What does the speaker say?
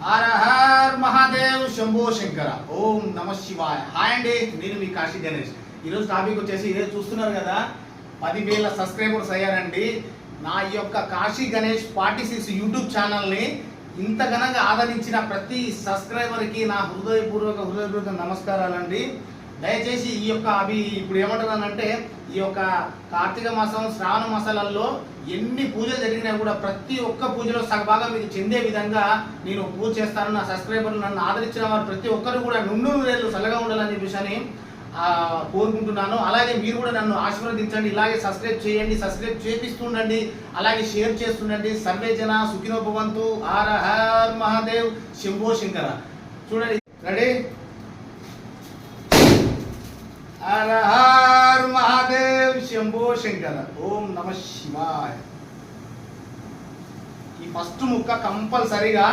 హర her Mahadev Shambho Shankara. ఓం నమ శివాయ. Hi అండి, నేను మీ కాశీ గణేష్. ఈరోజు టాపిక్ వచ్చేసి ఇదే చూస్తున్నారు కదా, 10,000 సబ్స్క్రైబర్స్ అయ్యారండి. నా యొక్క కాశీ గణేష్ 46 యూట్యూబ్ ఛానల్ని ఇంత ఘనంగా ఆదరించిన ప్రతి సబ్స్క్రైబర్కి నా హృదయపూర్వక నమస్కారాలండి. దయచేసి ఈ యొక్క ఇప్పుడు ఏమంటున్నానంటే, ఈ యొక్క కార్తీక మాసం శ్రావణ మాసాలలో ఎన్ని పూజలు జరిగినా కూడా ప్రతి ఒక్క పూజలో సగభాగం మీకు చెందే విధంగా నేను పూజ చేస్తాను. నా సబ్స్క్రైబర్లు నన్ను ఆదరించిన వారు ప్రతి ఒక్కరు కూడా నూరేళ్ళు చల్లగా ఉండాలని చెప్పేసి కోరుకుంటున్నాను. అలాగే మీరు కూడా నన్ను ఆశీర్వదించండి. ఇలాగే సబ్స్క్రైబ్ చేయండి, సబ్స్క్రైబ్ చేపిస్తుండండి, అలాగే షేర్ చేస్తుండండి. సర్వే జన సుఖినో భవంతు. హర హర్ మహాదేవ్ శంభో శంకర. చూడండి, రెడీ? హర హర్ మహాదేవ్ శంభో శంకర. ఓం నమ శివాయ. ఈ ఫస్ట్ ముక్క కంపల్సరిగా